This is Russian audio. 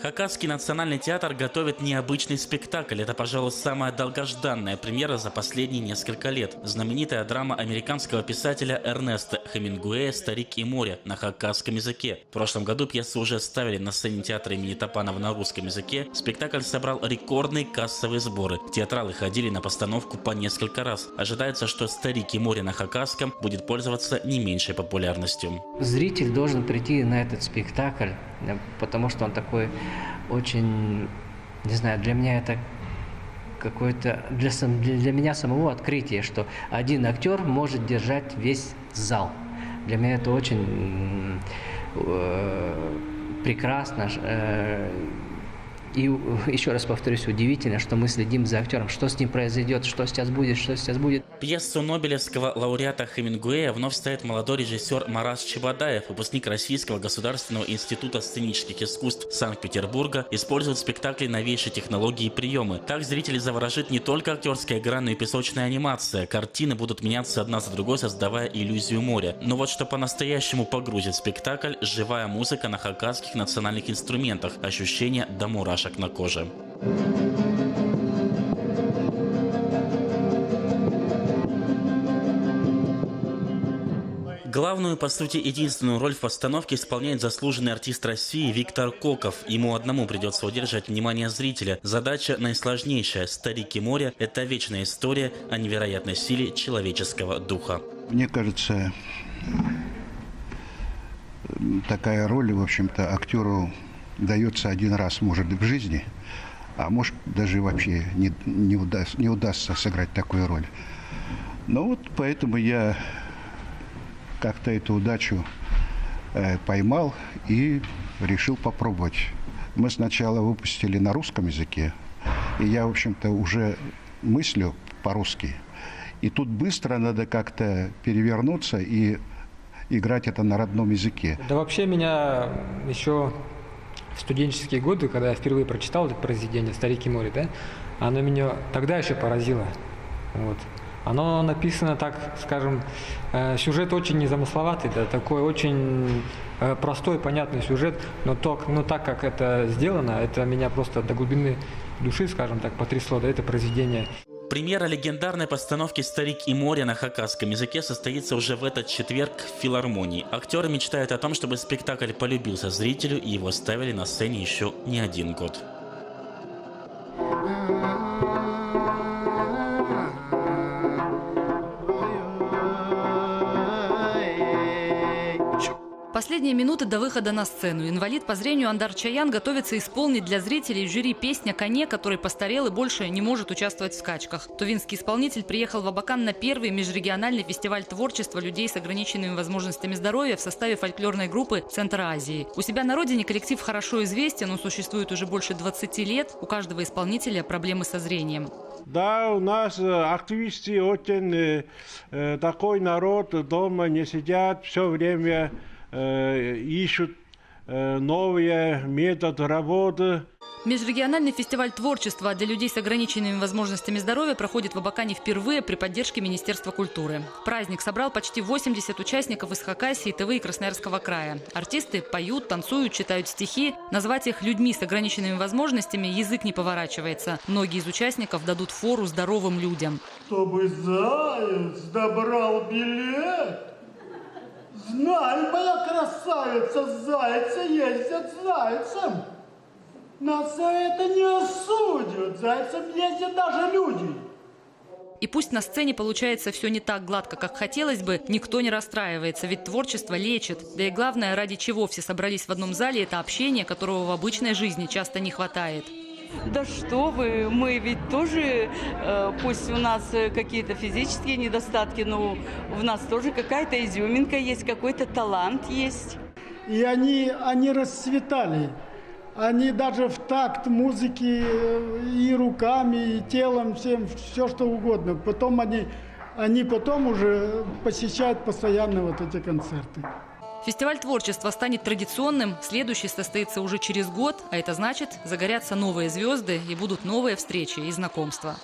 Хакасский национальный театр готовит необычный спектакль. Это, пожалуй, самая долгожданная премьера за последние несколько лет. Знаменитая драма американского писателя Эрнеста Хемингуэя «Старик и море» на хакасском языке. В прошлом году пьесу уже ставили на сцене театра имени Топанова на русском языке. Спектакль собрал рекордные кассовые сборы. Театралы ходили на постановку по несколько раз. Ожидается, что «Старик и море» на хакасском будет пользоваться не меньшей популярностью. Зритель должен прийти на этот спектакль, потому что он такой очень, не знаю, для меня это какое-то, для меня самого открытие, что один актер может держать весь зал. Для меня это очень прекрасно. И еще раз повторюсь, удивительно, что мы следим за актером, что с ним произойдет, что сейчас будет. Пьесу нобелевского лауреата Хемингуэя вновь ставит молодой режиссер Марас Чебадаев, выпускник Российского государственного института сценических искусств Санкт-Петербурга, использует в спектакле новейшие технологии и приемы. Так зрителей заворожит не только актерская игра, но и песочная анимация. Картины будут меняться одна за другой, создавая иллюзию моря. Но вот что по-настоящему погрузит спектакль – живая музыка на хакасских национальных инструментах, ощущение до мурашек на коже. Главную, по сути, единственную роль в постановке исполняет заслуженный артист России Виктор Коков.Ему одному придется удержать внимание зрителя. Задача наисложнейшая. «Старик и море» – это вечная история о невероятной силе человеческого духа. Мне кажется, такая роль, в общем-то, актеру дается один раз, может, в жизни, а может, даже вообще не удастся сыграть такую роль. Но вот поэтому я как-то эту удачу поймал и решил попробовать. Мы сначала выпустили на русском языке, и я, в общем-то, уже мыслю по-русски. И тут быстро надо как-то перевернуться и играть это на родном языке. Да вообще меня еще в студенческие годы, когда я впервые прочитал это произведение «Старик и море», да, оно меня тогда еще поразило. Вот. Оно написано, так скажем, сюжет очень незамысловатый, да, такой очень простой, понятный сюжет, но так как это сделано, это меня просто до глубины души, скажем так, потрясло, да, это произведение. Премьера легендарной постановки «Старик и море» на хакасском языке состоится уже в этот четверг в филармонии. Актеры мечтают о том, чтобы спектакль полюбился зрителю, и его ставили на сцене еще не один год. Последние минуты до выхода на сцену. Инвалид по зрению Андар Чаян готовится исполнить для зрителей жюри песню о коне, который постарел и больше не может участвовать в скачках. Тувинский исполнитель приехал в Абакан на первый межрегиональный фестиваль творчества людей с ограниченными возможностями здоровья в составе фольклорной группы «Центр Азии». У себя на родине коллектив хорошо известен, он существует уже больше 20 лет. У каждого исполнителя проблемы со зрением. Да, у нас активисты очень такой народ, дома не сидят, все время ищут новые методы работы. Межрегиональный фестиваль творчества для людей с ограниченными возможностями здоровья проходит в Абакане впервые при поддержке Министерства культуры. Праздник собрал почти 80 участников из Хакасии, Тывы и Красноярского края. Артисты поют, танцуют, читают стихи. Назвать их людьми с ограниченными возможностями язык не поворачивается. Многие из участников дадут фору здоровым людям. Чтобы заяц добрал билет. Знай, моя красавица, зайцы ездят зайцем. Нас за это не осудят. Зайцем ездят даже люди. И пусть на сцене получается все не так гладко, как хотелось бы, никто не расстраивается, ведь творчество лечит. Да и главное, ради чего все собрались в одном зале, это общение, которого в обычной жизни часто не хватает. Да что вы, мы ведь тоже, пусть у нас какие-то физические недостатки, но в нас тоже какая-то изюминка есть, какой-то талант есть. И они расцветали. Они даже в такт музыки и руками, и телом, всем, все что угодно. Потом они потом уже посещают постоянно вот эти концерты. Фестиваль творчества станет традиционным, следующий состоится уже через год, а это значит, загорятся новые звезды и будут новые встречи и знакомства.